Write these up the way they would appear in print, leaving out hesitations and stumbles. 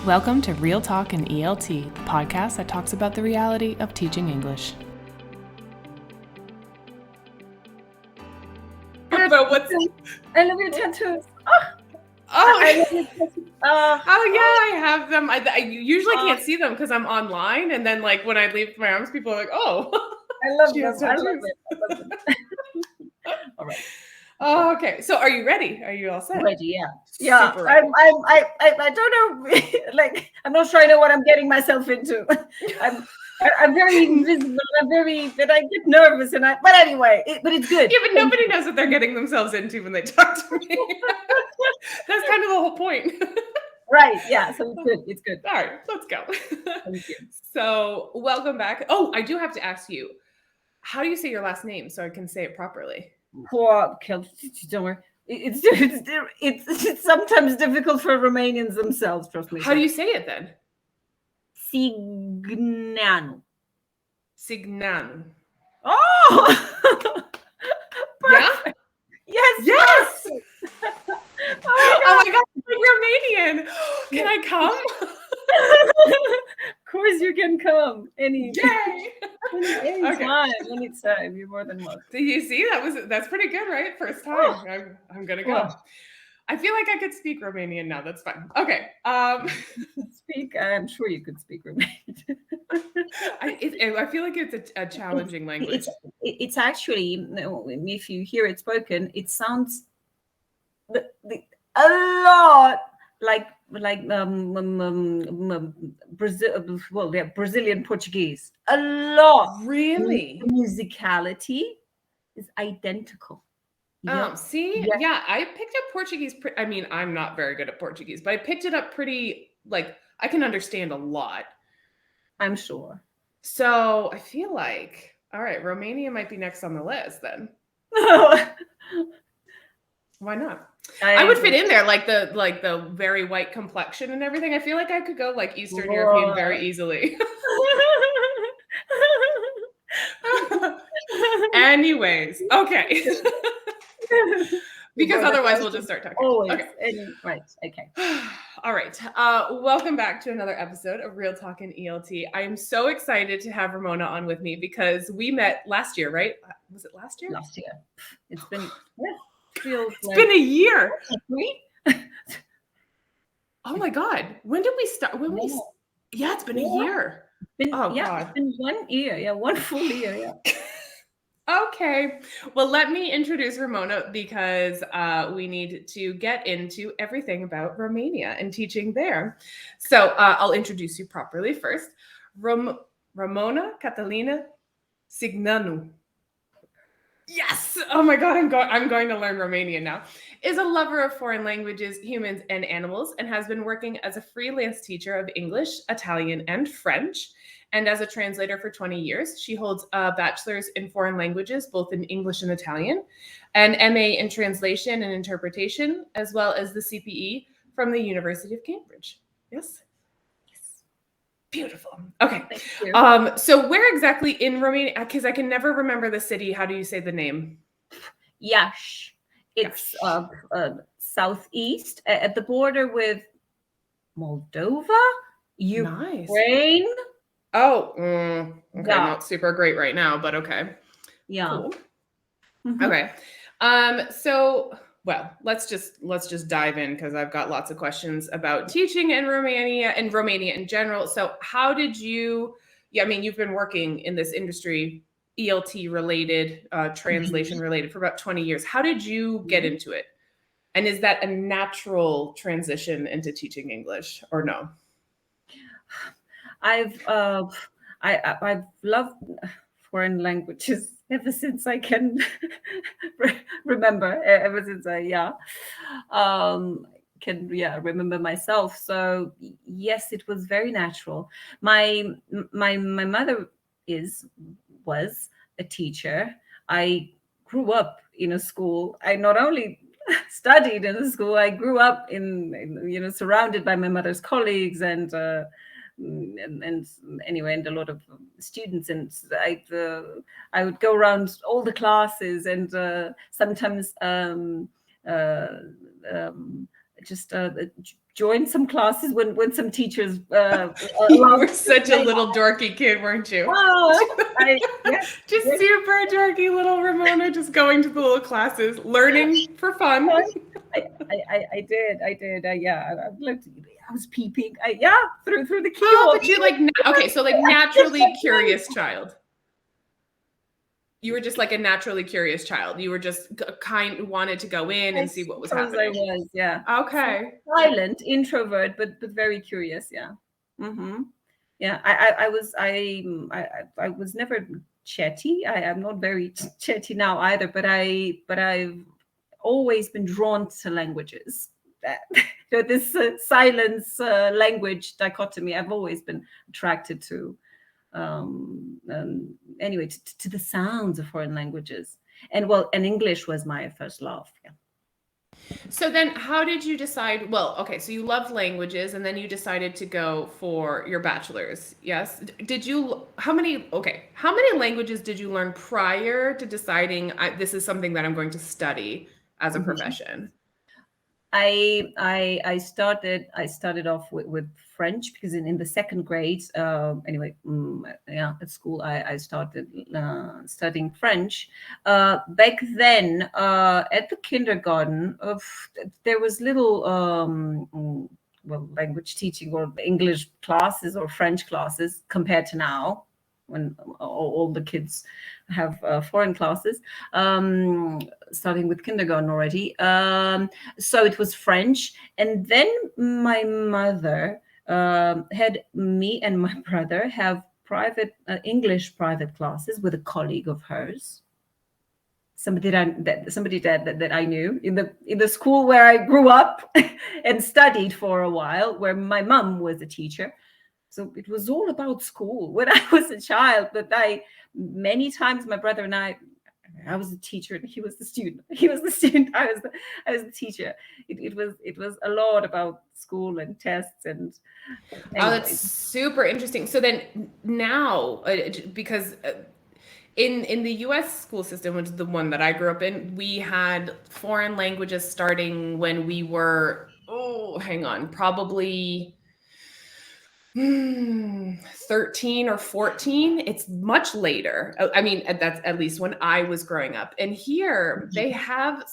Welcome to Real Talk in ELT, the podcast that talks about the reality of teaching English. But what's I love your tattoos. I love your tattoos. I have them. I usually can't see them because I'm online, and then like when I leave my arms, people are like, "Oh, I love she them. has I love tattoos." it. I love them. All right. Oh, okay. So, are you ready? Are you all set? Ready? Yeah. Super ready. I don't know. Like, I'm not sure I know what I'm getting myself into. I'm very invisible. But I get nervous, but anyway, but it's good. Yeah, but nobody knows what they're getting themselves into when they talk to me. That's kind of the whole point. Right. Yeah. So it's good. It's good. All right, let's go. Thank you. So, welcome back. Oh, I do have to ask you, how do you say your last name so I can say it properly? Poor don't worry. It's sometimes difficult for Romanians themselves. Trust me. How do you say it then? Signeanu. Signeanu. Oh! Yeah? Yes. Yes! Oh my God, you're Romanian. Can I come? Of course you can come. Yay! Anytime. Anytime. You're more than welcome. Do you see? That's pretty good, right? First time. I'm gonna go. I feel like I could speak Romanian now. That's fine. Okay. I'm sure you could speak Romanian. I feel like it's a challenging language. It's actually, if you hear it spoken, it sounds a lot like Brazilian Portuguese. A lot. Really? The musicality is identical. See, yeah, I picked up Portuguese. I mean, I'm not very good at Portuguese, but I picked it up pretty, like, I can understand a lot. I'm sure. So I feel like, all right, Romania might be next on the list then. Why not? I would fit in there, like the very white complexion and everything. I feel like I could go like Eastern European very easily. Anyways, okay. Because otherwise we'll just start talking. Always. Okay. Right. Okay. All right. Welcome back to another episode of Real Talk in ELT. I am so excited to have Ramona on with me because we met last year, right? Was it last year? Last year. It's been been a year. Oh my God. When did we start? Yeah, it's been a year. God. It's been 1 year. Yeah, 1 full year. Yeah. Okay. Well, let me introduce Ramona because we need to get into everything about Romania and teaching there. So I'll introduce you properly first. Ramona Catalina Signeanu. Yes. Oh my God. I'm going to learn Romanian now. Is a lover of foreign languages, humans, and animals, and has been working as a freelance teacher of English, Italian, and French. And as a translator for 20 years, she holds a bachelor's in foreign languages, both in English and Italian, an MA in translation and interpretation, as well as the CPE from the University of Cambridge. Yes. Beautiful. Okay. So where exactly in Romania? Because I can never remember the city. How do you say the name? Iași. It's southeast at the border with Moldova, Ukraine. Nice. Oh, okay. Yeah. Not super great right now, but okay. Yeah. Cool. Mm-hmm. Okay. So, well, let's just dive in because I've got lots of questions about teaching in Romania and Romania in general. So, how did you? Yeah, I mean, you've been working in this industry, ELT related, translation related, for about 20 years. How did you get into it? And is that a natural transition into teaching English or no? I've loved foreign languages ever since I can remember. Ever since I can remember myself. So yes, it was very natural. My mother was a teacher. I grew up in a school. I not only studied in a school, I grew up in surrounded by my mother's colleagues and anyway, and a lot of students, and I would go around all the classes, and sometimes just joined some classes when some teachers. You were such a little dorky kid, weren't you? Just yes. super dorky little Ramona, just going to the little classes, learning for fun. I did. I was peeping. Through the keyhole. Oh, but you okay, so naturally curious child. You were just like a naturally curious child. You were just wanted to go in and see what was happening. I was, yeah. Okay. So silent, introvert, but very curious, yeah. Mm-hmm. Yeah, I was never chatty. I'm not very chatty now either, but I've always been drawn to languages. This silence language dichotomy, I've always been attracted to. Anyway, to the sounds of foreign languages, and English was my first love. Yeah. So then how did you decide? Well, okay, so you loved languages and then you decided to go for your bachelor's. Yes. How many languages did you learn prior to deciding this is something that I'm going to study as a profession? I started off with French because in the second grade, at school I started studying French. Back then, at the kindergarten, there was little language teaching or English classes or French classes compared to now, when all the kids have foreign classes, starting with kindergarten already. So it was French. And then my mother had me and my brother have private English private classes with a colleague of hers. Somebody that I knew in the school where I grew up and studied for a while, where my mom was a teacher. So it was all about school when I was a child. But many times my brother and I was the teacher and he was the student. He was the student. I was the teacher. It was a lot about school and tests and. Anyways. Oh, that's super interesting. So then now, because in the U.S. school system, which is the one that I grew up in, we had foreign languages starting when we were probably 13 or 14. It's much later. I mean, that's at least when I was growing up. And here they have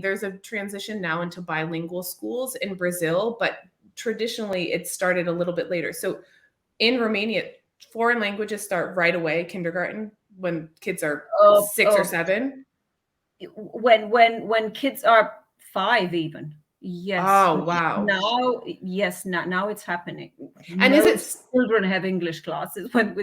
there's a transition now into bilingual schools in Brazil, but traditionally it started a little bit later. So in Romania, foreign languages start right away, kindergarten, when kids are 6 or 7. When kids are 5 even. Yes. Oh, wow. Now it's happening. And is it children have English classes at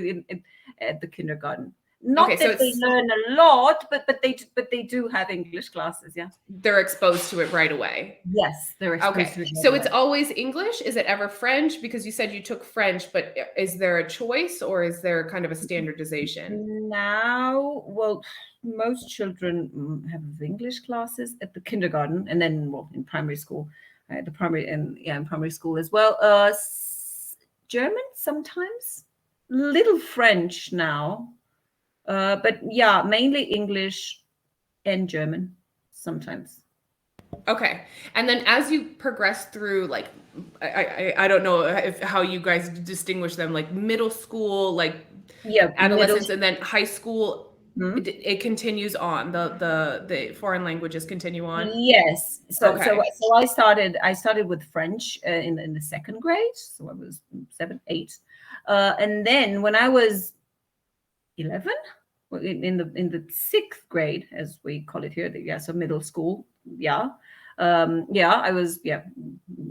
the kindergarten? Not that they learn a lot, but they do have English classes. Yeah, they're exposed to it right away. Yes, they're exposed to it. So it's always English. Is it ever French? Because you said you took French, but is there a choice or is there kind of a standardization? Now, most children have English classes at the kindergarten, and then in primary school, in primary school as well. German sometimes, little French now. But yeah, mainly English and German sometimes. Okay. And then as you progress through, I don't know how you guys distinguish them, like middle school, adolescence, and then high school. Mm-hmm. It continues on. The foreign languages continue on. Yes. So I started with French in the second grade. So I was 7, 8, and then when I was 11. In the 6th grade, as we call it here, so middle school. I was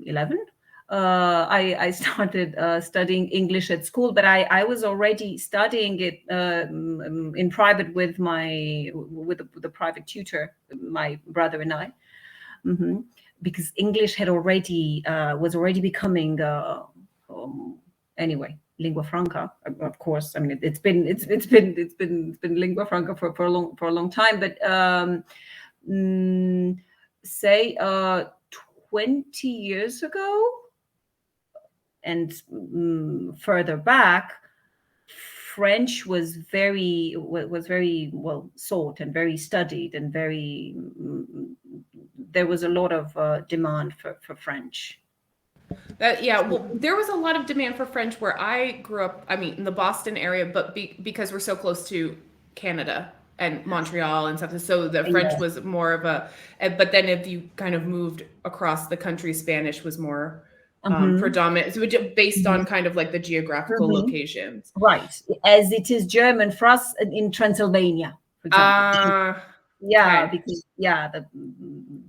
11. I started studying English at school, but I was already studying it in private with the private tutor, my brother and I, because English was already becoming lingua franca, of course. I mean, it's been lingua franca for a long time, but say 20 years ago and further back, French was very well sought and very studied, and there was a lot of demand for French. Well, there was a lot of demand for French where I grew up. I mean, in the Boston area, but because we're so close to Canada and Montreal and stuff, so the French was more of a. But then if you kind of moved across the country, Spanish was more predominant. So based on kind of like the geographical locations, right? As it is German for us in Transylvania, for example. Yeah, okay. Because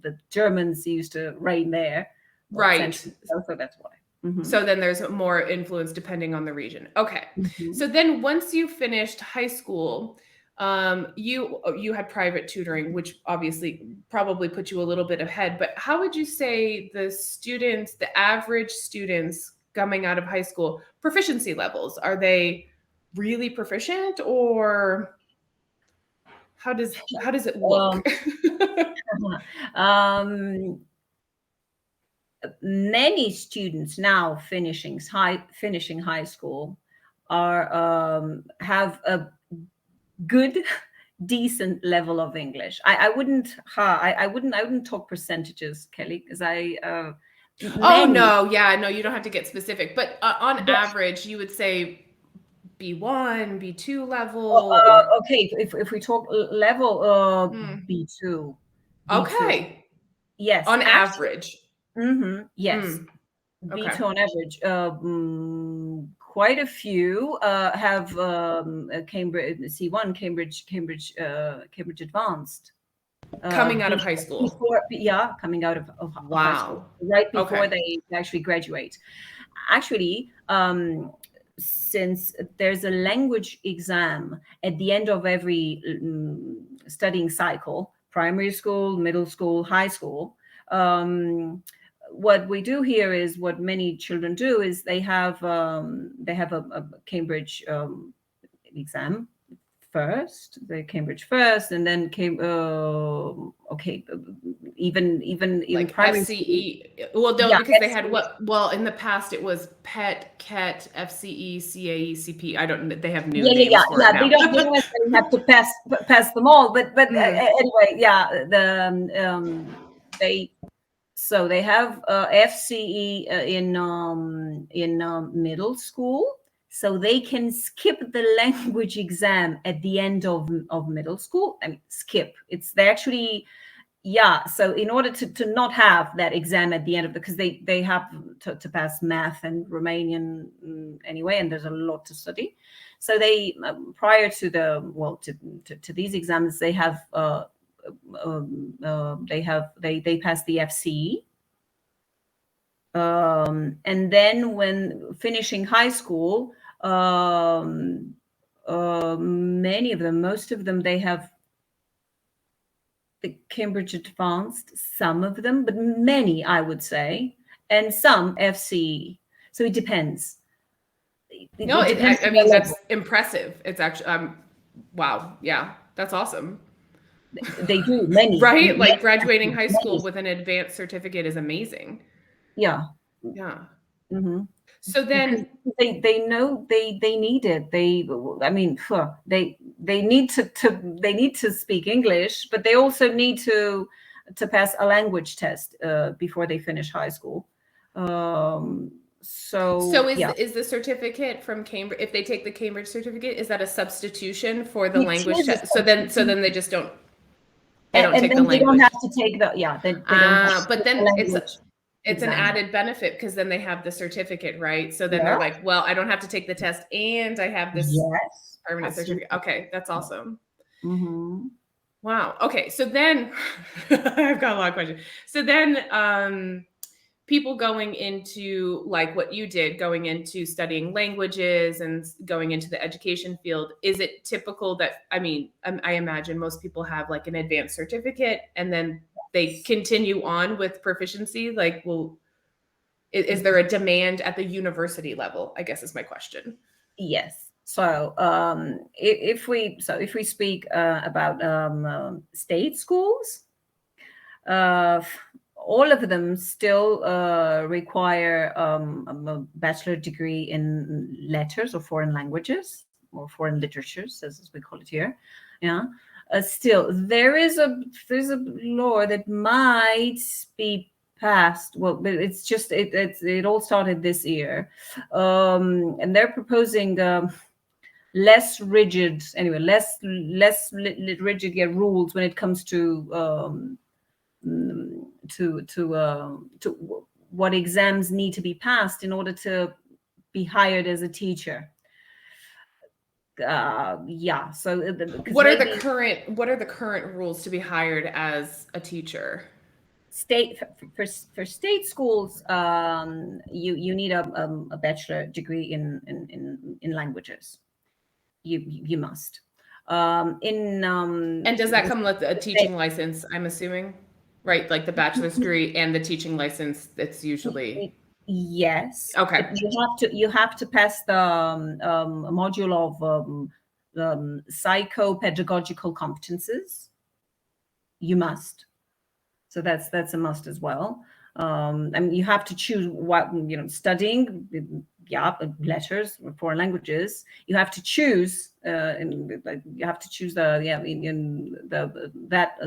the Germans used to reign there. Right. So that's why. So then there's more influence depending on the region. Okay. So then once you finished high school, you had private tutoring, which obviously probably put you a little bit ahead. But how would you say the average students coming out of high school, proficiency levels, are they really proficient, or how does it look? Many students now finishing high school have a good, decent level of English. I wouldn't talk percentages, Kelly, because no, you don't have to get specific, but on average, you would say B1, B2 level. Okay, if we talk level, B2. Okay. Yes. On average. Yes. B2 on average. Quite a few have Cambridge C1, Cambridge Advanced. Coming out of high school. Coming out of high school. Right before they actually graduate. Actually, since there's a language exam at the end of every studying cycle, primary school, middle school, high school, what we do here is what many children do is they have a Cambridge exam first, Cambridge first, and then even like primary FCE. Well, no, because they had in the past it was PET, KET, FCE, CAE, CP. I don't. They have new names for it now. They don't necessarily have to pass them all, but anyway, they have FCE in middle school, so they can skip the language exam at the end of middle school. I mean, skip. They actually, so in order to not have that exam at the end of because they have to pass math and Romanian anyway, and there's a lot to study. So they prior to to these exams, they have they pass the FCE. And then when finishing high school, most of them, they have the Cambridge Advanced, some of them, but many, I would say, and some FCE. So it depends. That's impressive. It's actually, wow. Yeah, that's awesome. They do many. Right? Like graduating high school with an advanced certificate is amazing. Yeah. So then they know they need it. They need to speak English, but they also need to pass a language test before they finish high school. So is the certificate from Cambridge, if they take the Cambridge certificate, is that a substitution for the language test? So then they just don't. They don't take the language. They don't have to take the but then it's an added benefit because then they have the certificate, right? So then they're like, well, I don't have to take the test and I have this permanent certificate. Okay, that's awesome. Wow. Okay, so then I've got a lot of questions. So then people going into like what you did, going into studying languages and going into the education field, is it typical that, I imagine most people have like an advanced certificate and then they continue on with proficiency? Like, well, is there a demand at the university level, I guess is my question. Yes. So if we speak about state schools, all of them still require a bachelor degree in letters or foreign languages. or foreign literatures, as we call it here. Yeah. Still, there's a law that might be passed. Well, but it's just it all started this year, and they're proposing less rigid, rigid rules when it comes to what exams need to be passed in order to be hired as a teacher. Yeah. So what are the current rules to be hired as a teacher? For state schools, you need a bachelor degree in languages. You must. And does that come with a teaching license? I'm assuming, right? Like the bachelor's degree and the teaching license. That's usually. Yes. Okay. But you have to pass the module of psychopedagogical competences. You must. So that's a must as well. And you have to choose what, studying, letters, foreign languages. You have to choose, that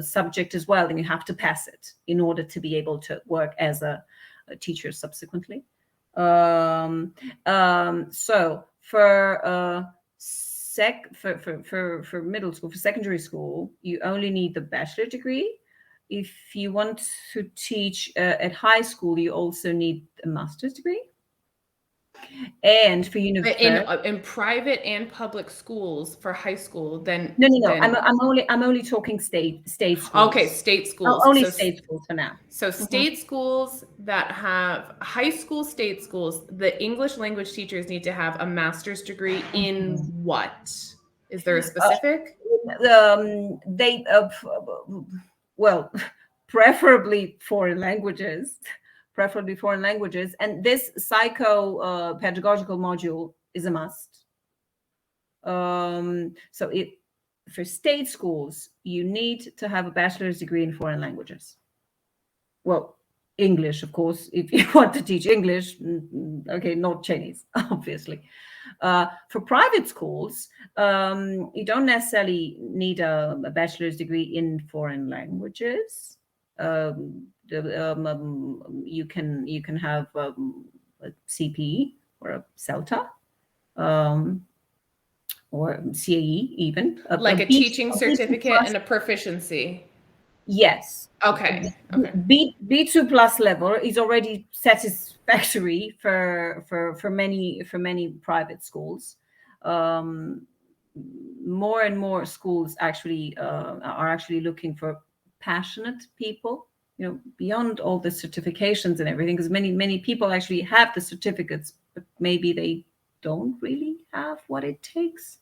subject as well, and you have to pass it in order to be able to work as a teacher subsequently. So for for middle school, for secondary school, you only need the bachelor degree. If you want to teach at high school, you also need a master's degree. And for university, in private and public schools for high school, then no. I'm only talking state schools. Okay, state schools. Only state schools for now. So state schools that have high school state schools, the English language teachers need to have a master's degree in what? Is there a specific? Well, preferably foreign languages. And this pedagogical module is a must. So for state schools, you need to have a bachelor's degree in foreign languages. Well, English, of course, if you want to teach English, okay, not Chinese, obviously. For private schools, you don't necessarily need a bachelor's degree in foreign languages. You can have a CPE or a CELTA, or CAE even. Like a teaching certificate and a proficiency. Yes. Okay. B2 plus level is already satisfactory for many private schools. More and more schools actually are actually looking for passionate people, beyond all the certifications and everything, because many people actually have the certificates, but maybe they don't really have what it takes.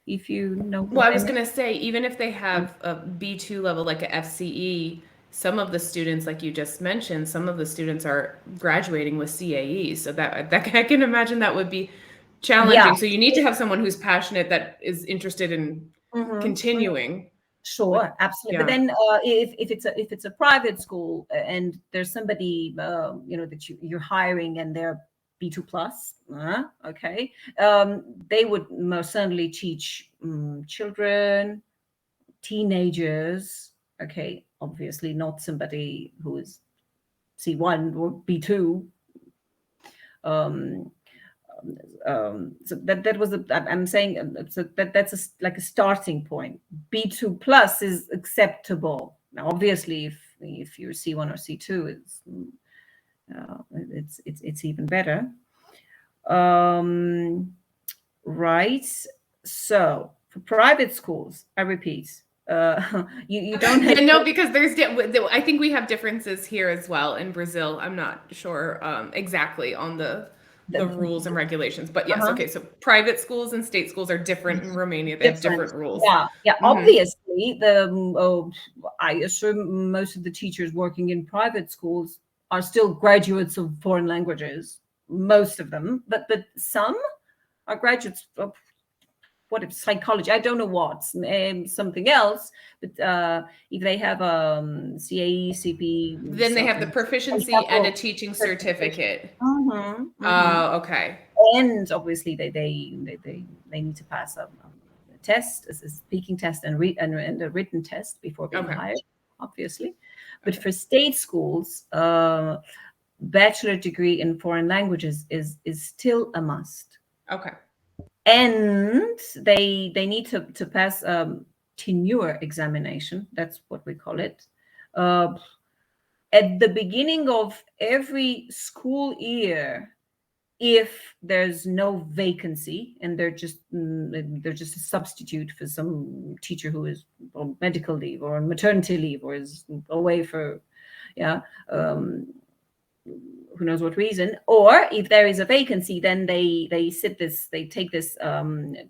If you know. Well, I was going to say, even if they have a B2 level, like a FCE, some of the students, like you just mentioned, some of the students are graduating with CAE. So that I can imagine that would be challenging. Yeah. So you need to have someone who's passionate, that is interested in continuing. Sure, absolutely. Yeah. But then if it's a private school and there's somebody that you're hiring and they're B2 plus, okay, they would most certainly teach children, teenagers, okay, obviously not somebody who is C1 or B2. So that was I'm saying, so that's like a starting point. B2 plus is acceptable. Now, obviously, if you're C1 or C2, it's even better. Right. So for private schools, I repeat, you don't have no, because I think we have differences here as well in Brazil. I'm not sure exactly on the rules and regulations, but yes. Okay. So private schools and state schools are different in Romania. They have different rules. Yeah. Mm-hmm. Obviously, I assume most of the teachers working in private schools are still graduates of foreign languages, most of them, but some are graduates of psychology. I don't know what, something else, but if they have CAE, CP, then they have the proficiency and a teaching certificate. Oh, okay. And obviously they need to pass a test, a speaking test and a written test before being hired, obviously. But for state schools, bachelor degree in foreign languages is still a must. Okay. And they need to pass tenure examination. That's what we call it. At the beginning of every school year, if there's no vacancy and they're just a substitute for some teacher who is on medical leave or on maternity leave or is away for who knows what reason, or if there is a vacancy, then they take this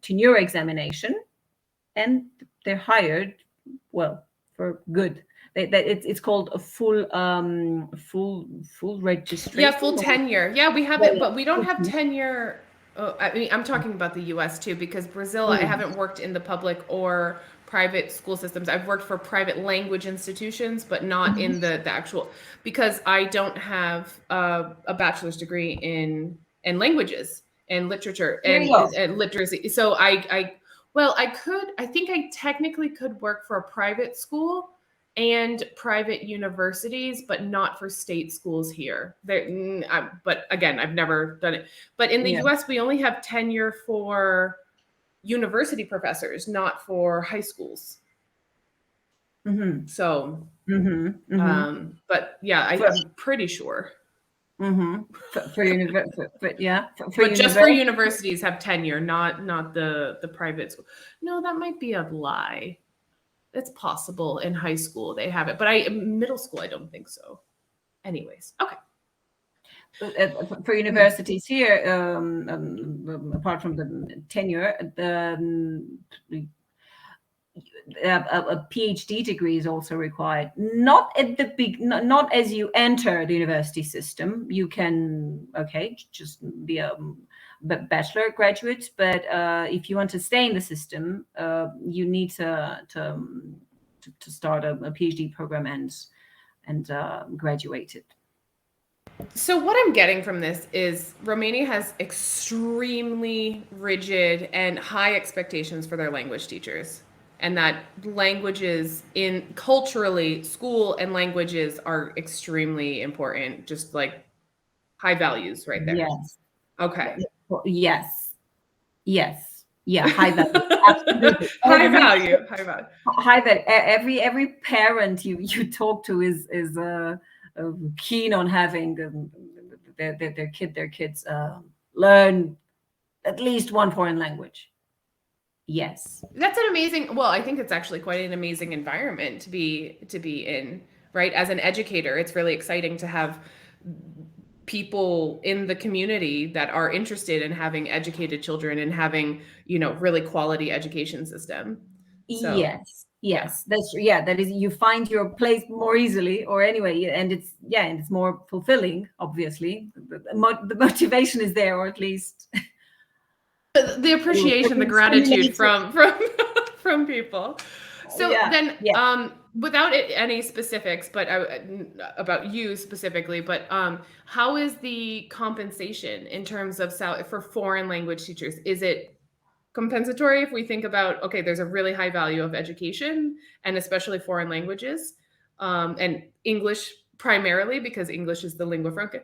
tenure examination and they're hired for good. It's called a full registration. Yeah, full tenure. Yeah, we have it, but we don't have tenure. I mean, I'm talking about the U.S. too, because Brazil, I haven't worked in the public or private school systems. I've worked for private language institutions, but not in the actual, because I don't have a bachelor's degree in languages and literature and literacy. So I think I technically could work for a private school and private universities, but not for state schools here. But again, I've never done it. But in the US, we only have tenure for university professors, not for high schools. So, but yeah, I'm pretty sure. For university, but just for universities have tenure, not the private school. No, that might be a lie. It's possible in high school they have it, but middle school I don't think so. Anyways, okay. For universities here, apart from the tenure, a PhD degree is also required. Not not as you enter the university system. You can just be a bachelor graduate, but if you want to stay in the system, you need to start a PhD program and graduate it. So what I'm getting from this is Romania has extremely rigid and high expectations for their language teachers, and that languages culturally, school and languages are extremely important, just like high values right there. Yes. Okay. Yes. Yeah, high value. Absolutely. High value. High value. Every parent you talk to is keen on having their kids learn at least one foreign language. Yes. That's an amazing, I think it's actually quite an amazing environment to be in, right? As an educator, it's really exciting to have people in the community that are interested in having educated children and having, really quality education system. So, yes. That is, you find your place more easily, or anyway, and it's more fulfilling. Obviously, the motivation is there, or at least the appreciation, the gratitude from people. So without any specifics, but about you specifically, but how is the compensation in terms of salary for foreign language teachers? Is it compensatory if we think about, there's a really high value of education and especially foreign languages, and English primarily because English is the lingua franca.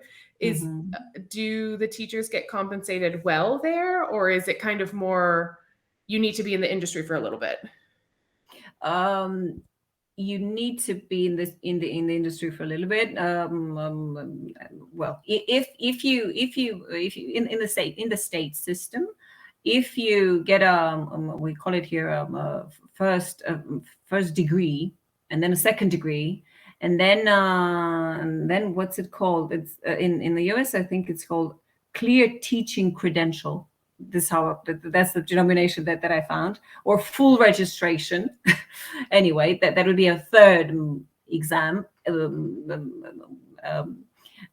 Do the teachers get compensated well there, or is it kind of more you need to be in the industry for a little bit? You need to be in the industry for a little bit. If you in the state system, if you get we call it here first degree, and then a second degree, and then what's it called? It's in the US, I think it's called clear teaching credential. That's the denomination that I found, or full registration. Anyway, that would be a third exam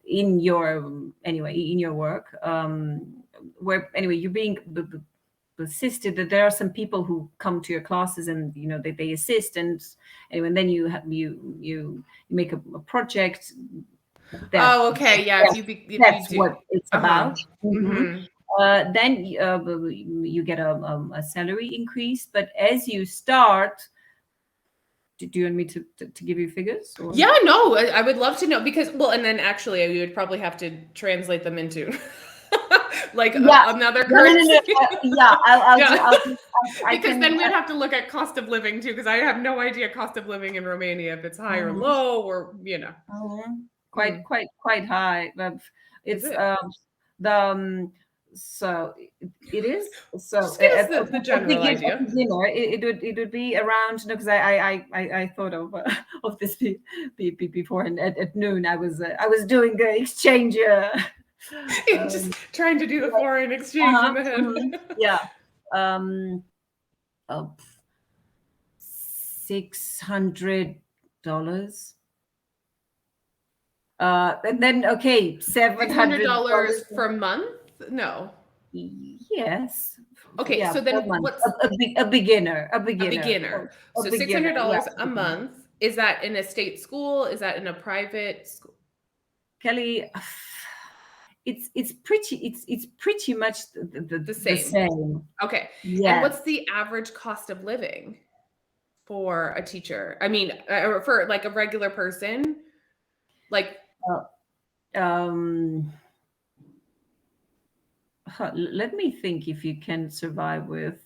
in your work, where you're being assisted. That there are some people who come to your classes and they assist, and then you make a project. That's what it's about. then you get a salary increase. But as you start, do you want me to give you figures? Or? Yeah, no, I would love to know because, well, and then actually you would probably have to translate them into like another currency. Yeah, Because then we'd have to look at cost of living too, because I have no idea cost of living in Romania, if it's high or low, or quite high. But it's so it is. So just give us the general idea. Beginner, it would be around, because I thought of this before, and at noon I was doing the exchange. Just trying to do the foreign exchange in the head. Yeah. $600. And then $600 per month? No. Yes. Okay, so then what's a beginner? So $600 a month. Is that in a state school? Is that in a private school? Kelly, it's pretty much the same. Okay. Yes. And what's the average cost of living for a teacher? I mean, for like a regular person, like let me think if you can survive with.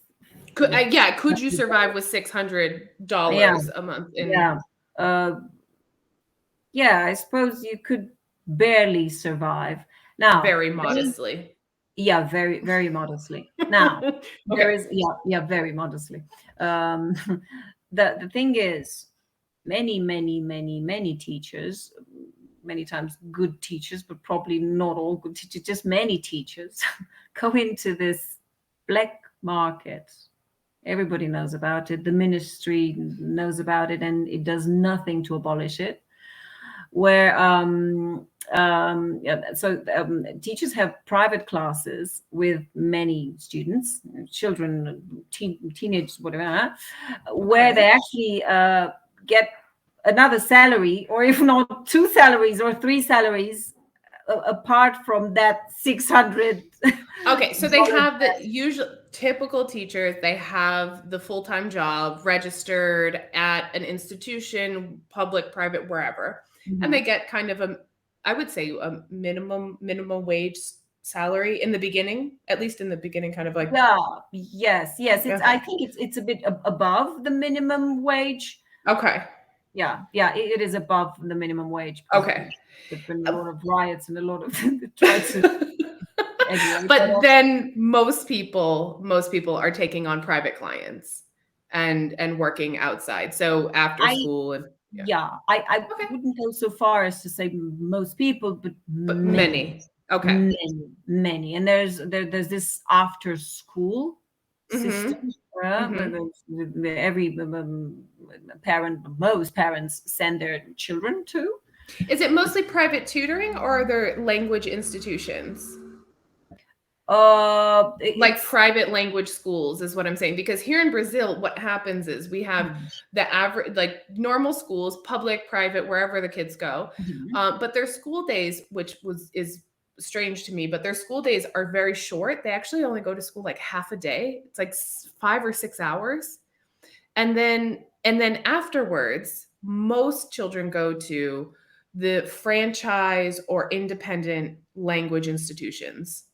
Could you survive with $600 a month? I suppose you could barely survive. Now, very modestly. Very, very modestly. Now, there is very modestly. The thing is, many teachers, many times good teachers, but probably not all good teachers, just many teachers go into this black market. Everybody knows about it. The ministry knows about it, and it does nothing to abolish it. Where teachers have private classes with many students, children, teenagers, whatever, where they actually get another salary, or if not 2 salaries or 3 salaries, apart from that 600. Okay, so they have the usual typical teachers. They have the full-time job registered at an institution, public, private, wherever. And they get kind of I would say a minimum wage salary in the beginning, at least in the beginning, kind of like. Yes. I think it's a bit above the minimum wage. Okay. Yeah, it is above the minimum wage. Okay. There's been a lot of riots and a lot of But then most people are taking on private clients and working outside. So after school and. I wouldn't go so far as to say most people, but many. Okay. Many. And there's this after school system. Every most parents send their children to. Is it mostly private tutoring, or are there language institutions? Like private language schools is what I'm saying, because here in Brazil, what happens is we have the average, like normal schools, public, private, wherever the kids go. But their school days, which is strange to me, but their school days are very short. They actually only go to school like half a day. It's like 5 or 6 hours. And then afterwards, most children go to the franchise or independent language institutions.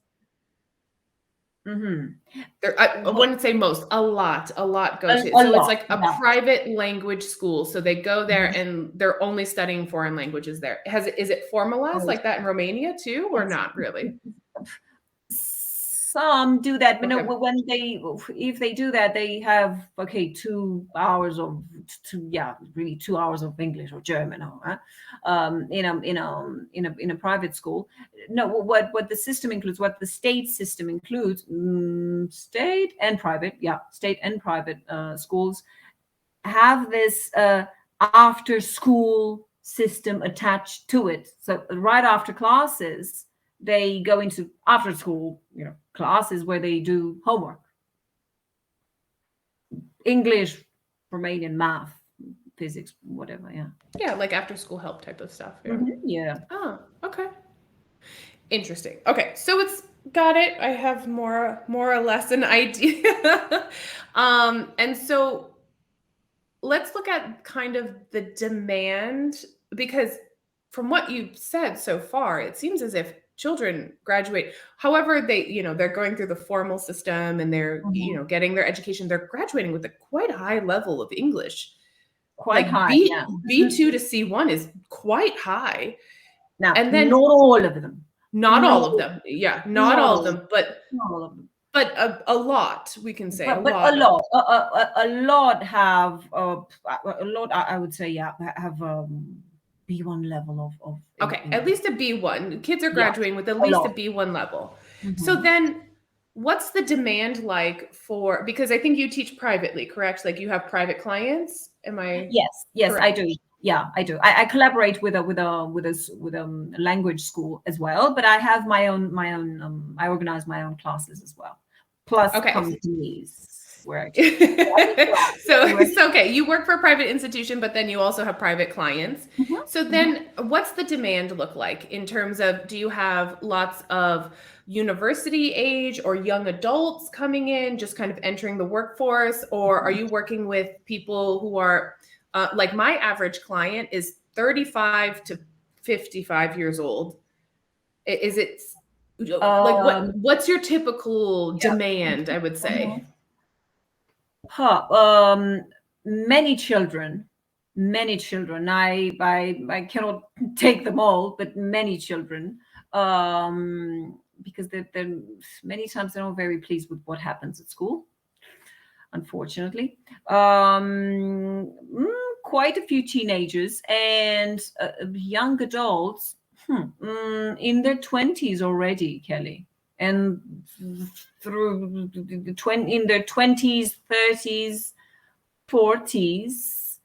I wouldn't say most, a lot go to. So it's like a private language school. So they go there and they're only studying foreign languages there. Is it formalized like that in Romania too, or not really? Some do that, but no, if they do that, they have 2 hours of 2 hours of English or German, in a private school. No, what the system includes, what the state system includes, state and private schools have this after school system attached to it. So right after classes, they go into after school, classes where they do homework, English, Romanian, math, physics, whatever. Yeah, like after school help type of stuff. Yeah. Oh, okay. Interesting. Okay, so Got it. I have more or less an idea. And so let's look at kind of the demand, because from what you've said so far, it seems as if children graduate, however they, they're going through the formal system and they're, Mhm. getting their education, they're graduating with a quite high level of English. Quite Like high, B yeah. B2 to C1 is quite high. Now, And not then all of them. not all of No, them. Yeah, not not all of all. them, but Not all of them. a lot, we can say a But a lot of. lot, a lot have a lot. I would say, yeah, have B1 level of Okay, at English. least a B1. Kids are Yeah, graduating with at a least a lot. B1 level. So Mhm. then what's the demand like for, because I think you teach privately, correct? Like you have private clients. Am I Yes, I correct? do. Yeah, I do. I collaborate with a language school as well, but I have my own. I organize my own classes as well, plus Okay. companies where I so, teach. so okay, you work for a private institution, but then you also have private clients. Mhm, So mhm. then what's the demand look like in terms of, do you have lots of university age or young adults coming in, just kind of entering the workforce? Or are you working with people who are, like my average client is 35 to 55 years old. Is it like, Um, what's your typical yeah. demand, I would say? Mhm. Huh. Many children, many children. I cannot take them all, but many children. Because they're many times they're not very pleased with what happens at school, unfortunately. Quite a few teenagers and young adults in their 20s already, Kelly. And through in their 20s, 30s, 40s,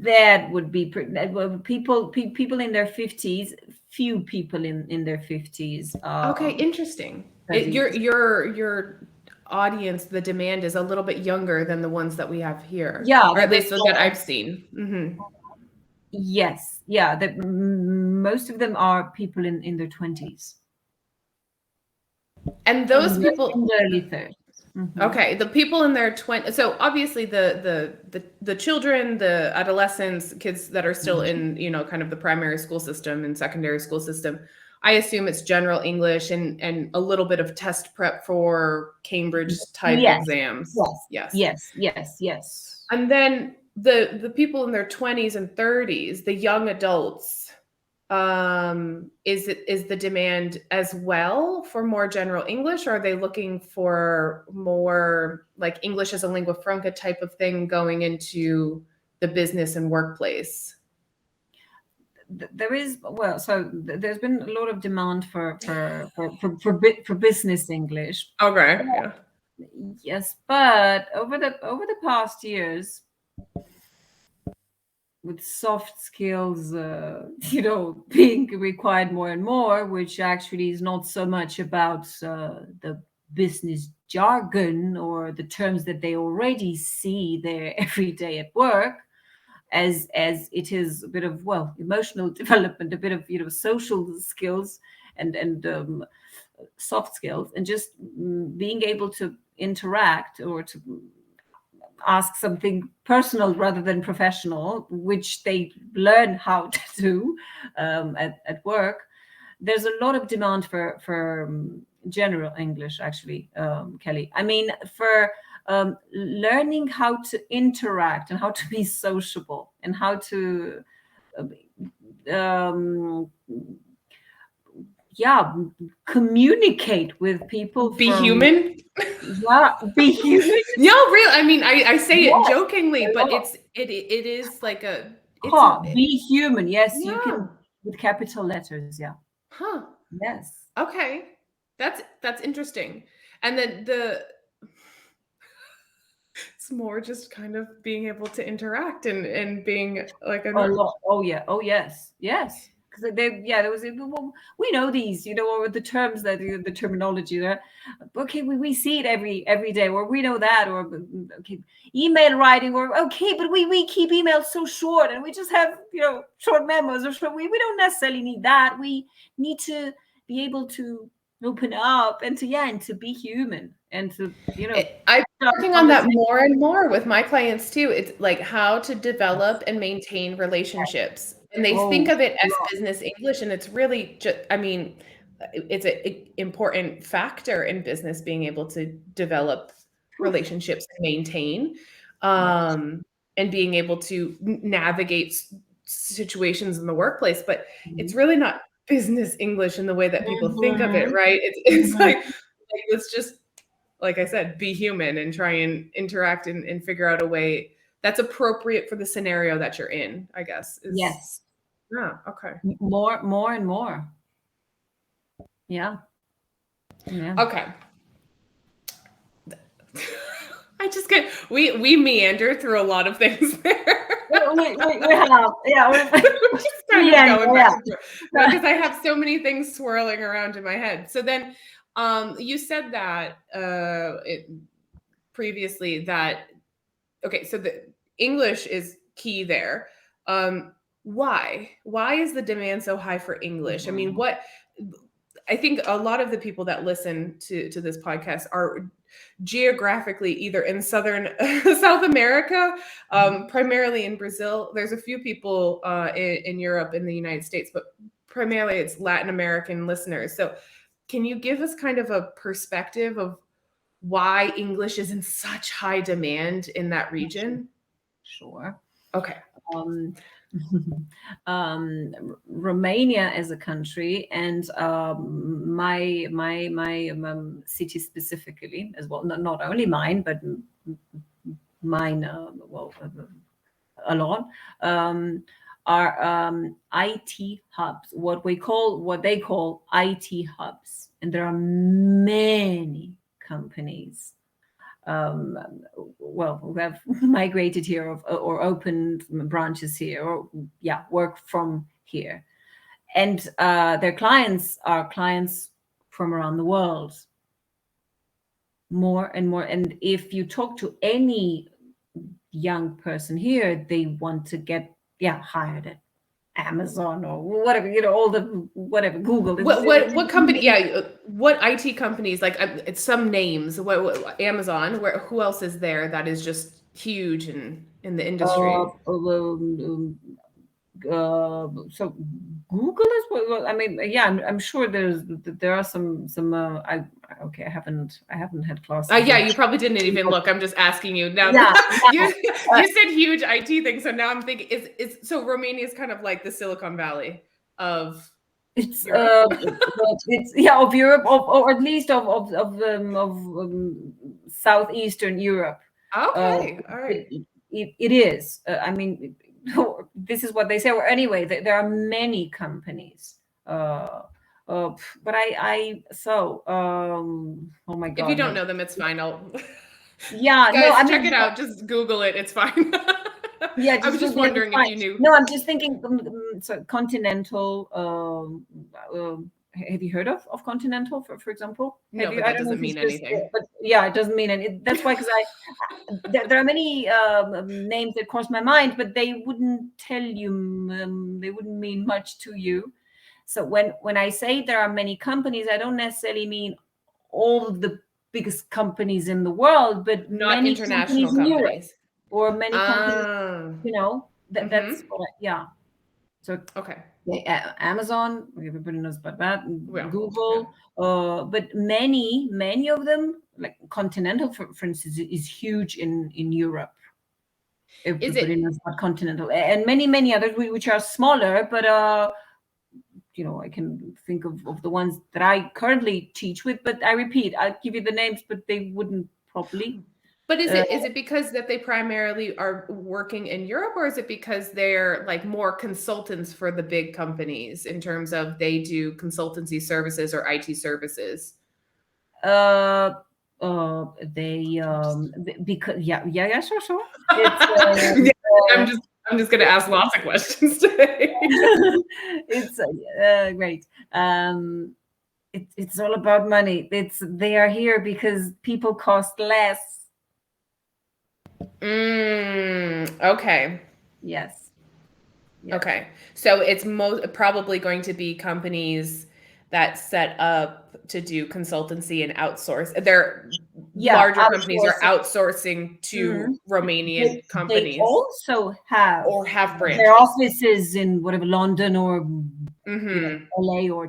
that would be people in their 50s, few people in their 50s. Okay, interesting. Your 30s. audience, the demand is a little bit younger than the ones that we have here, Yeah, or at least that's that I've seen. yes, yeah. That most of them are people in their 20s And those and in people, the early 30s. Mhm. okay, the people in their 20s. So obviously the children, the adolescents, kids that are still in, kind of the primary school system and secondary school system, I assume it's general English and a little bit of test prep for Cambridge type Yes, exams. yes, Yes. yes, yes, yes. And then the people in their 20s and 30s, the young adults, is the demand as well for more general English, or are they looking for more like English as a lingua franca type of thing going into the business and workplace? There is, well, so there's been a lot of demand for business English. Okay, yeah. Yes, but over the past years, with soft skills, being required more and more, which actually is not so much about the business jargon or the terms that they already see there every day at work, as it is a bit of, well, emotional development, a bit of social skills and soft skills, and just being able to interact or to ask something personal rather than professional, which they learn how to do at work. There's a lot of demand for general English, actually, Kelly. I mean, for learning how to interact and how to be sociable and how to um, yeah, communicate with people Be from, human. yeah, be human. No, real. I mean, I say it Yes, jokingly, a but lot. it is like it's a, Huh, be human. Yes, you yeah. can, with capital letters. Yeah. Huh. Yes. Okay. That's interesting. And then it's more just kind of being able to interact and being like A lot. Oh yeah. Oh yes. Yes. because there was, well, we know these, or the terms that the terminology there. Okay, we see it every day, or we know that, or okay, email writing, or okay, but we keep emails so short, and we just have short memos, or short. We don't necessarily need that. We need to be able to open up and to be human and to I'm working on that more and more with my clients too. It's like how to develop and maintain relationships. And they think of it as business English, and it's really just, I mean, it's an important factor in business being able to develop relationships and maintain, and being able to navigate situations in the workplace. But it's really not business English in the way that people think of it, right? It's like let's just, like I said, be human and try and interact and figure out a way that's appropriate for the scenario that you're in, I guess. Yes. Yeah. Okay. More and more. Yeah. Okay. I just we meander through a lot of things there. we have, yeah. We're just kind of going back and forth because I have so many things swirling around in my head. So then, you said that previously that, okay, so the English is key there. Why is the demand so high for English? I mean, I think a lot of the people that listen to this podcast are geographically either in South America, primarily in Brazil. There's a few people in Europe, in the United States, but primarily it's Latin American listeners. So can you give us kind of a perspective of why English is in such high demand in that region? Sure. Okay. Romania as a country, and my city specifically as well, not only mine, but mine a lot, are IT hubs, what they call IT hubs, and there are many companies who have migrated here or opened branches here, or work from here, and their clients are clients from around the world, more and more. And if you talk to any young person here, they want to get hired at Amazon or whatever, all the whatever, Google. What company? Yeah, what IT companies? Like, it's some names. What Amazon? Who else is there that is just huge in the industry? So Google is well. I mean, I'm sure there are some. I haven't had classes. Yeah, you probably didn't even look. I'm just asking you now. You said huge IT thing, so now I'm thinking is so Romania is kind of like the Silicon Valley of Europe. Of Europe, or at least of southeastern Europe. Okay, all right. It is. I mean, this is what they say. Or anyway, there are many companies. But oh my God. If you don't know them, it's fine. Guys, check it out. Just Google it. It's fine. Yeah, I was just wondering if you knew. No, I'm just thinking. So Continental. Have you heard of Continental, for example? No, but that doesn't mean anything. But it doesn't mean anything. That's why, because there are many names that cross my mind, but they wouldn't tell you. They wouldn't mean much to you. So when I say there are many companies, I don't necessarily mean all of the biggest companies in the world, but not many international companies in Europe, or many companies. That's So okay. Amazon, everybody knows about that. Google, but many of them, like Continental, for instance, is huge in Europe. Everybody knows about Continental, and many others which are smaller, but I can think of the ones that I currently teach with. But I repeat, I'll give you the names, but they wouldn't probably. But is it because that they primarily are working in Europe, or is it because they're like more consultants for the big companies in terms of they do consultancy services or IT services? Because sure. I'm just I'm just going to ask lots of questions today. It's great. It's all about money. They are here because people cost less. Okay. Yes. Okay. So it's probably going to be companies that set up to do consultancy and outsource. They're larger companies are outsourcing to Romanian companies. They also have or have branches. Their offices in whatever London or LA or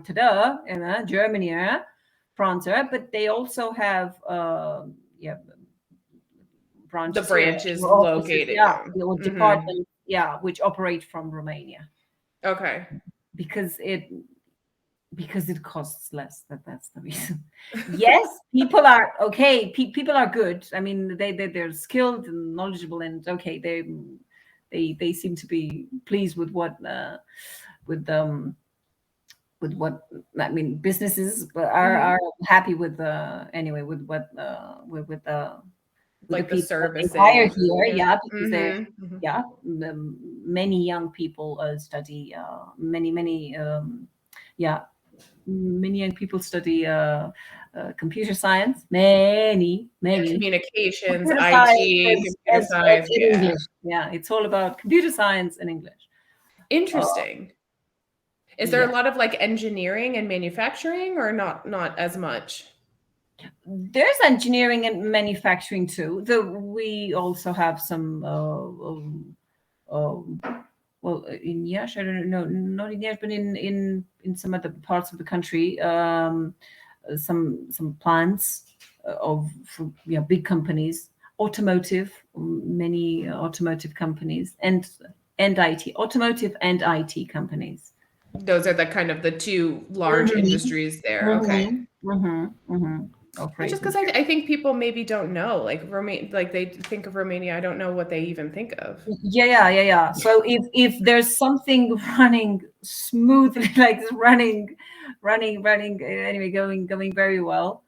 Germany, France, but they also have branches. The branches located. Or departments, which operate from Romania. Okay. Because it costs less. That's the reason. Yes, people are okay. People are good. I mean, they're skilled and knowledgeable, and okay, they seem to be pleased with what businesses are happy with with what with like the services they hire here, because many young people study many young people study computer science, many communications, computer IT, computer science. English. It's all about computer science and English. Interesting. Is there a lot of like engineering and manufacturing, or not as much? There's engineering and manufacturing too. We also have some in Yash, I don't know, not in Yash, but in some other parts of the country, some plants of big companies, many automotive companies, and IT, automotive and IT companies. Those are the kind of the two large industries there. Okay. Just because I think people maybe don't know, like they think of Romania, I don't know what they even think of. Yeah. So if there's something running smoothly, like running, anyway, going very well,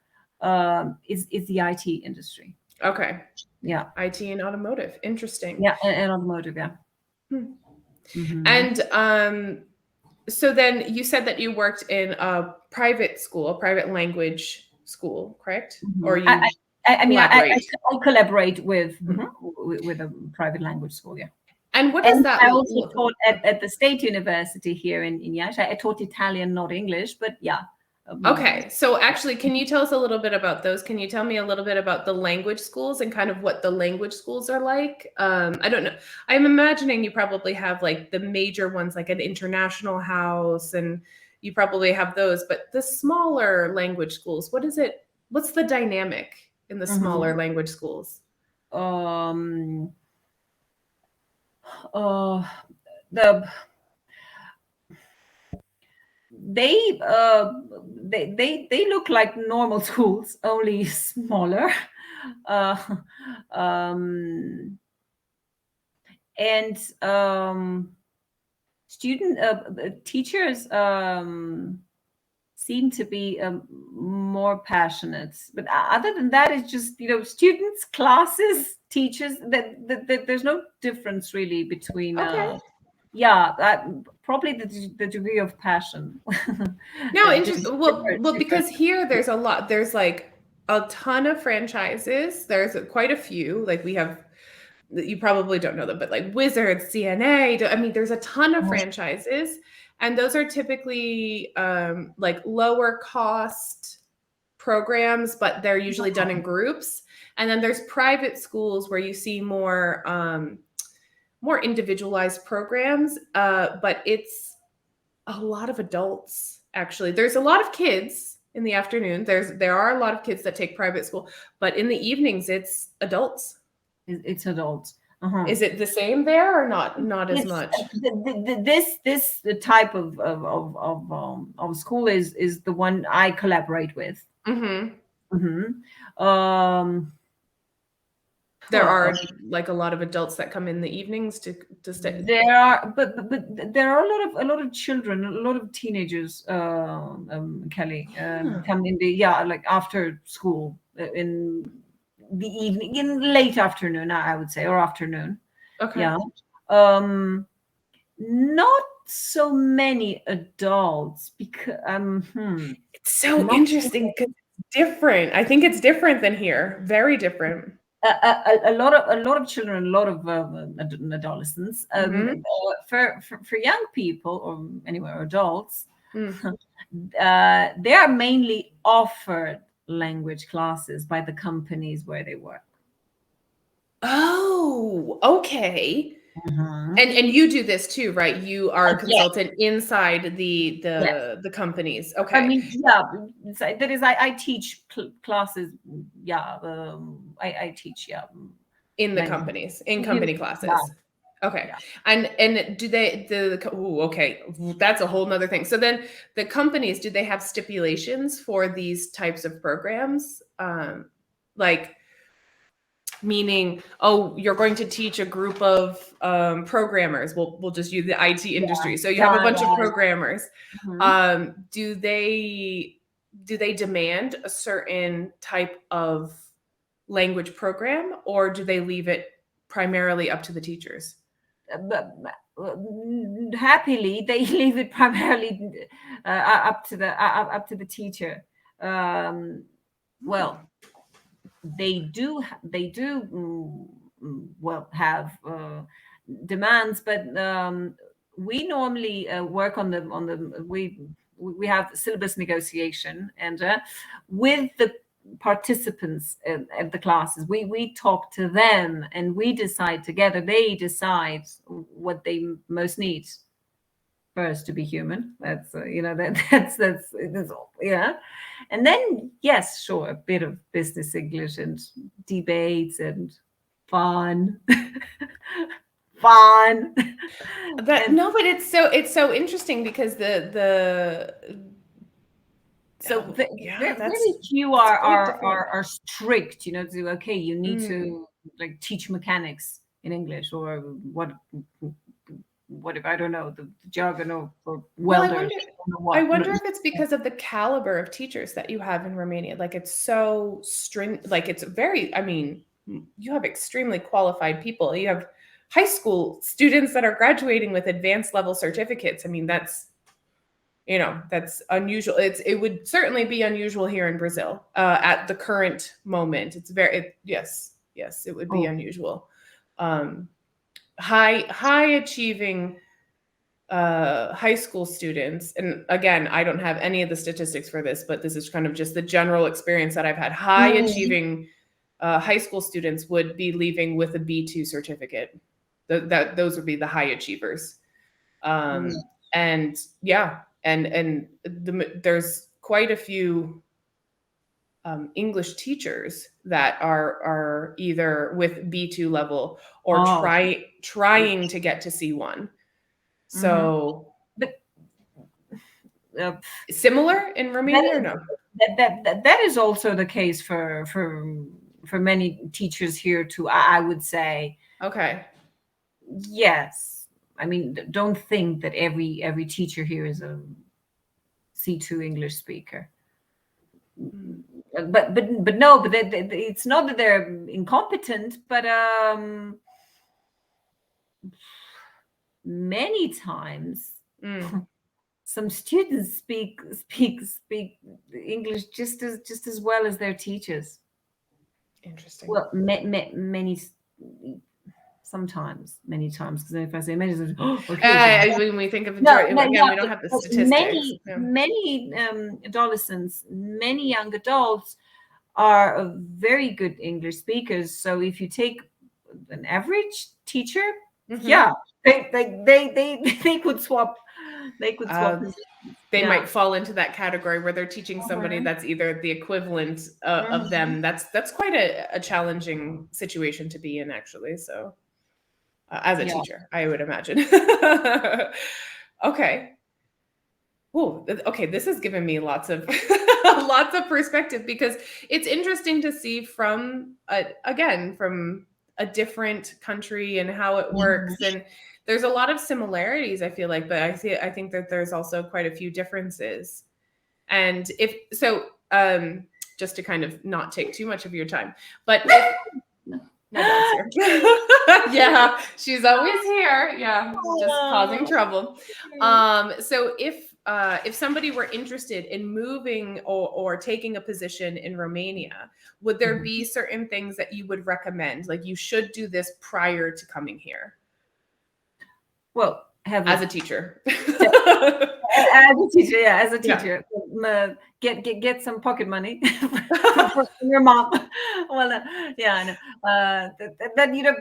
is the IT industry. Okay. Yeah. IT and automotive. Interesting. Yeah, and automotive. Yeah. And so then you said that you worked in a private school, a private language school, correct? Or you I collaborate with a private language school, yeah. And what does that I also taught at the State University here in Iași. I taught Italian, not English, but yeah. Okay, so actually, can you tell us a little bit about those? Can you tell me a little bit about the language schools and kind of what the language schools are like? I don't know. I'm imagining you probably have like the major ones, like an international house, and you probably have those, but the smaller language schools, what's the dynamic in the smaller language schools? They look like normal schools, only smaller. And teachers seem to be more passionate, but other than that, it's just students, classes, teachers. That there's no difference really between. Probably the degree of passion. No, interesting. Well, because here there's a lot. There's like a ton of franchises. There's quite a few. Like we have. You probably don't know them, but like Wizards, CNA. I mean, there's a ton of franchises, and those are typically like lower cost programs, but they're usually done in groups. And then there's private schools where you see more individualized programs, but it's a lot of adults. Actually, there's a lot of kids in the afternoon. There are a lot of kids that take private school, but in the evenings, it's adults. It's adults. Is it the same there or not as much? This type of school is the one I collaborate with. There are like a lot of adults that come in the evenings to stay. There are, but there are a lot of children, a lot of teenagers, Kelly, come in like after school in the evening, in late afternoon, I would say, or afternoon. Okay. Yeah. Not so many adults because It's so not interesting because it's different. I think it's different than here. Very different. a lot of children, a lot of adolescents. Mhm. For young people or anyway adults, Mm. they are mainly offered language classes by the companies where they work. Oh, okay. And you do this too, right? You are a Yes, consultant inside the yes. the companies. I Okay. mean, yeah, that is, I teach classes. Yeah, I teach, yeah, In the language. companies, in You- company Yeah, classes. Okay. yeah. And do they ooh, okay. That's a whole nother thing. So then the companies, do they have stipulations for these types of programs? Like meaning, oh, you're going to teach a group of programmers. We'll just use the IT industry. So you have a Yeah, bunch of programmers. Mhm. Do they demand a certain type of language program, or do they leave it primarily up to the teachers? Happily they leave it primarily up to the teacher. Well, they do have demands, but we normally work on the we have syllabus negotiation, and with the participants at the classes, we talk to them and we decide together. They decide what they most need first to be human. That's that's all. Yeah. And then, yes, sure, a bit of business English and debates and fun. Fun. That And no, but it's so interesting because the so yeah, very few that's quite different. are strict, to, okay, you need Mm. to like teach mechanics in English, or what if I don't know the jargon of for Well, welders. I don't know I what. wonder if it's because of the caliber of teachers that you have in Romania. Like it's so like it's very, I mean, you have extremely qualified people. You have high school students that are graduating with advanced level certificates. I mean, that's unusual. It would certainly be unusual here in Brazil at the current moment. It's yes, it would be Oh, unusual. Um, high achieving high school students, and again, I don't have any of the statistics for this, but this is kind of just the general experience that I've had. High mm, achieving high school students would be leaving with a B2 certificate. Those would be the high achievers. mm. And yeah, and there's quite a few English teachers that are either with B2 level or Oh, trying to get to C1. hmm. So But uh, similar in that Romania or is no? that is also the case for many teachers here too. I would say Okay. yes. I mean, don't think that every teacher here is a C2 English speaker. Mm. But no, but it's not that they're incompetent, but many times Mm. some students speak English just as well as their teachers. Interesting. Well, many, sometimes, many times, because if I say many, okay, When we think of no, majority, no, again, yeah, we don't have the but statistics. many, Yeah. many adolescents, many young adults are very good English speakers. So if you take an average teacher, Mhm. yeah, they could swap. They could swap Uh, positions. they Yeah. might fall into that category where they're teaching somebody Mhm, that's either the equivalent of mhm. them. That's quite a challenging situation to be in, actually. So, as a Yeah. teacher, I would imagine. Okay. Oh, okay. This has given me lots of lots of perspective because it's interesting to see from again from a different country and how it works. Mhm. And there's a lot of similarities, I feel like, but I think that there's also quite a few differences. And if so, just to kind of not take too much of your time, but My dog's here. Yeah, she's always here. Yeah, just causing trouble. So if somebody were interested in moving or taking a position in Romania, would there be certain things that you would recommend? Like, you should do this prior to coming here Well, have as a teacher. as a teacher, yeah, as a Yeah. teacher, get some pocket money from your mom. Well, yeah, I know. That you know,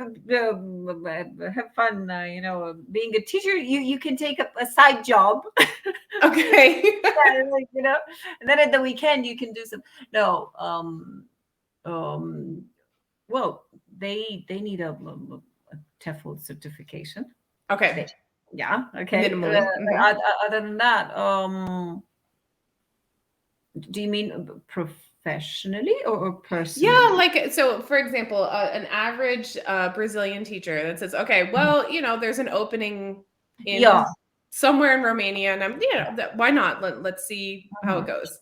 have fun. You know, being a teacher, you can take up a side job. Okay. Yeah, like, you know, and then at the weekend you can do some. No, well, they need a TEFL certification. Okay. Yeah. Okay. Minimally. Mhm. Other than that, do you mean professionally or personally? Yeah, like, so for example, an average Brazilian teacher that says, okay, well, there's an opening in Yeah. somewhere in Romania, and why not? Let's see how it goes.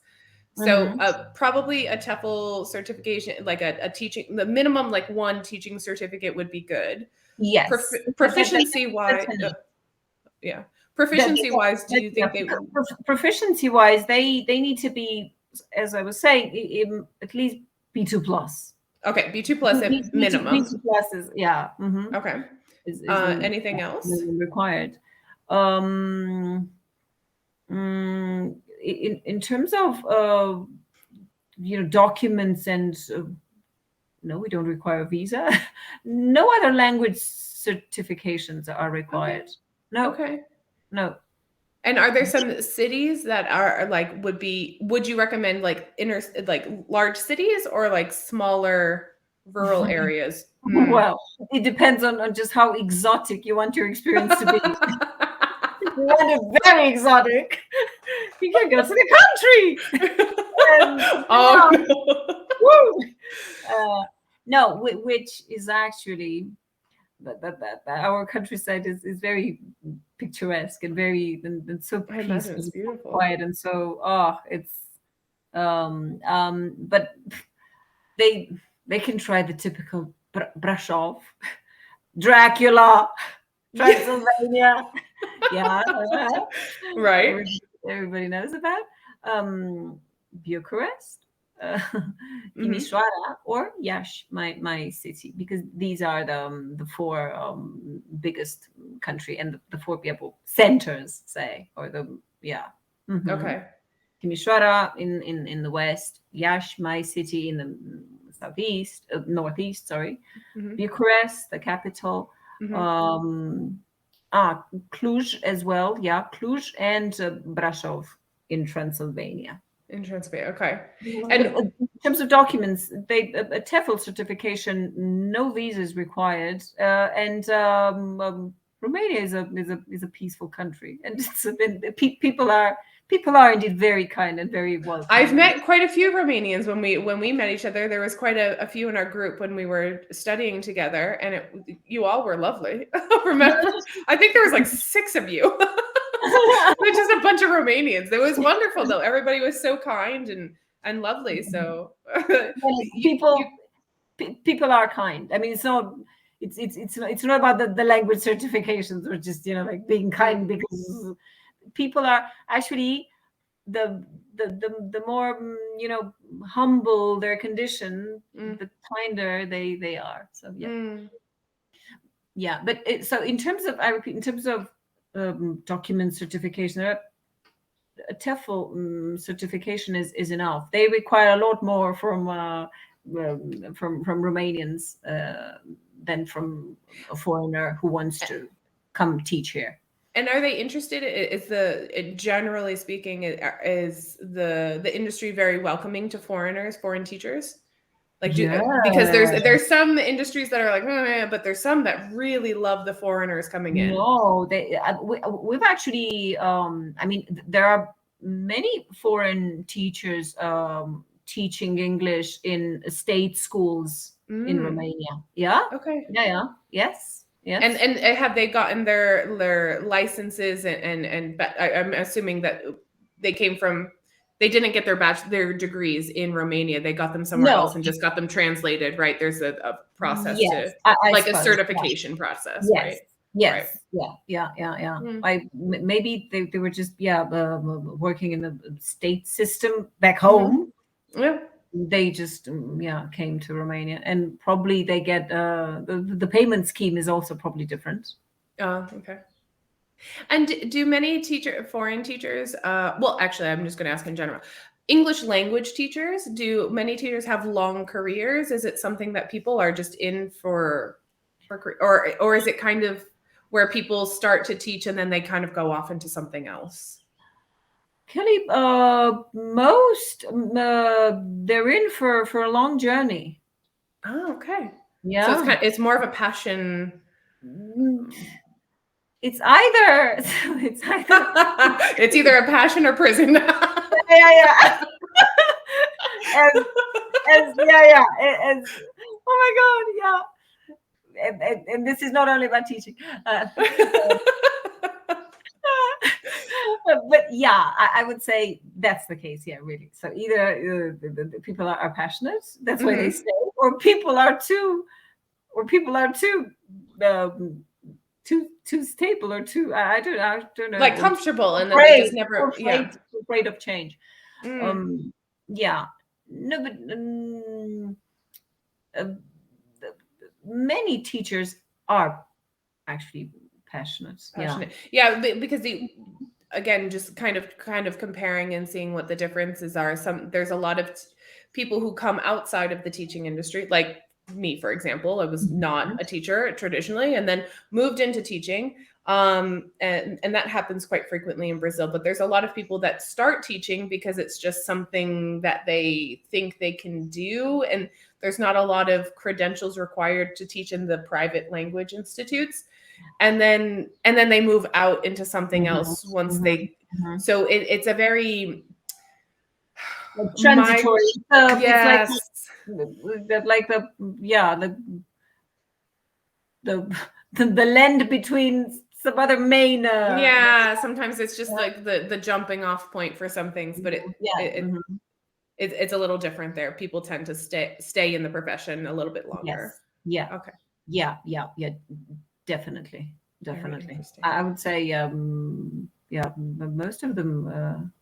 So probably a TEFL certification, like a teaching, the minimum, like one teaching certificate would be good. Yes. Proficiency wise, yeah. Proficiency wise, do you think they would? Proficiency wise, they need to be, as I was saying, at least B2 plus. Okay, B2 plus at minimum. B2 plus is, yeah. Okay. Is Anything else? Required. In terms of documents and no, we don't require a visa. No other language certifications are required. Okay. No. Okay. No. And are there some cities that are like would you recommend like large cities or like smaller rural areas? Well, it depends on just how exotic you want your experience to be. If you want it very exotic, you can go to the country. No, which is actually that our countryside is very picturesque and very and so peaceful, it's beautiful, quiet, and so it's but they can try the typical brush off, Dracula, Transylvania. Yeah, right. Everybody knows about Bucharest, Timișoara, or Iași, my city, because these are the four biggest country and the four centers, say, or Okay. Timișoara in the west, Iași, my city, in the northeast, sorry, Bucharest, the capital, Cluj as well, yeah, Cluj, and Brașov in Transylvania. Okay. And in terms of documents, a TEFL certification, no visa is required, and Romania is a peaceful country, and people are indeed very kind and very welcoming. I've met quite a few Romanians when we met each other. There was quite a few in our group when we were studying together, and you all were lovely. Remember, I think there was like 6 of you. Which is a bunch of Romanians. It was wonderful though. Everybody was so kind and lovely. So people are kind. I mean, it's not about the language certifications or just like being kind, because people are actually the more humble their condition, the kinder they are. So yeah. But so in terms of, I repeat, in terms of document certification, a TEFL certification is enough. They require a lot more from Romanians than from a foreigner who wants to come teach here. And are they interested? Generally speaking, is the industry very welcoming to foreign teachers? Like, because there's some industries that are like, but there's some that really love the foreigners coming in. No, we've actually, I mean, there are many foreign teachers teaching English in state schools in Romania. Yeah. Okay. Yeah. Yes. Yes. And have they gotten their licenses and I'm assuming that they they didn't get their degrees in Romania. They got them somewhere No. else and just got them translated, right? There's a process Yes, to I like a suppose, certification process, yes. right? Yes. Yeah. Mm. Maybe they were just working in the state system back home. Yeah. They just came to Romania, and probably they get the payment scheme is also probably different. Okay. And do many foreign teachers, well, actually, I'm just going to ask in general, English language teachers, do many teachers have long careers? Is it something that people are just in for or is it kind of where people start to teach and then they kind of go off into something else? Kelly, most they're in for a long journey. Oh, okay. Yeah. So it's more of a passion. It's either It's either a passion or prison. yeah. Oh my God, yeah. And this is not only about teaching. But yeah, I would say that's the case. Yeah, really. So either the people are passionate, that's why they stay, or people are too too stable, or too I don't know, like comfortable, and then they just never afraid of change. Yeah, no, but many teachers are actually passionate. Yeah, because again, just kind of comparing and seeing what the differences are. There's a lot of people who come outside of the teaching industry, like me, for example. I was not a teacher traditionally, and then moved into teaching. And that happens quite frequently in Brazil. But there's a lot of people that start teaching because it's just something that they think they can do, and there's not a lot of credentials required to teach in the private language institutes. And then they move out into something else once they. So it's a very transitory. Yes. It's like the land between some other main. Sometimes it's just like the jumping off point for some things, but it's a little different there. People tend to stay in the profession a little bit longer. Yes. Yeah. Okay. Yeah. Definitely. I would say, most of them,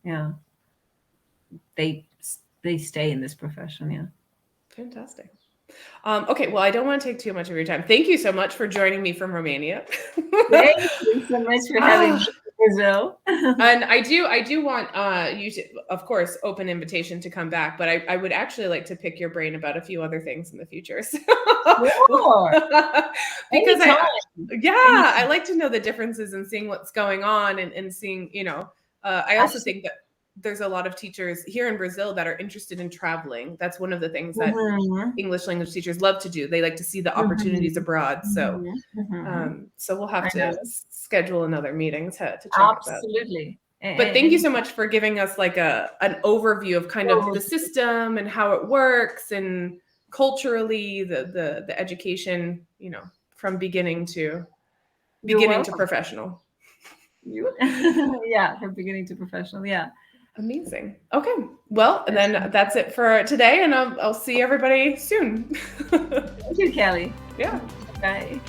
they stay in this profession. Yeah. Fantastic. Okay, well, I don't want to take too much of your time. Thank you so much for joining me from Romania. Thank you so much for having me in Brazil. And I do want you to, of course, open invitation to come back, but I would actually like to pick your brain about a few other things in the future. So, because I like to know the differences and seeing what's going on and seeing, I also think that there's a lot of teachers here in Brazil that are interested in traveling. That's one of the things that English language teachers love to do. They like to see the opportunities abroad. So, so we'll have to schedule another meeting to check absolutely. That. But thank you so much for giving us like an overview of kind of the system and how it works, and culturally the education, from beginning to professional. From beginning to professional. Yeah. Amazing. Okay. Well, then that's it for today, and I'll see everybody soon. Thank you, Kelly. Yeah. Bye.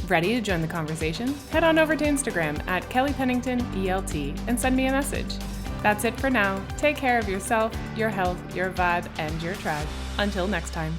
Ready to join the conversation? Head on over to Instagram at Kelly Pennington ELT and send me a message. That's it for now. Take care of yourself, your health, your vibe, and your tribe. Until next time.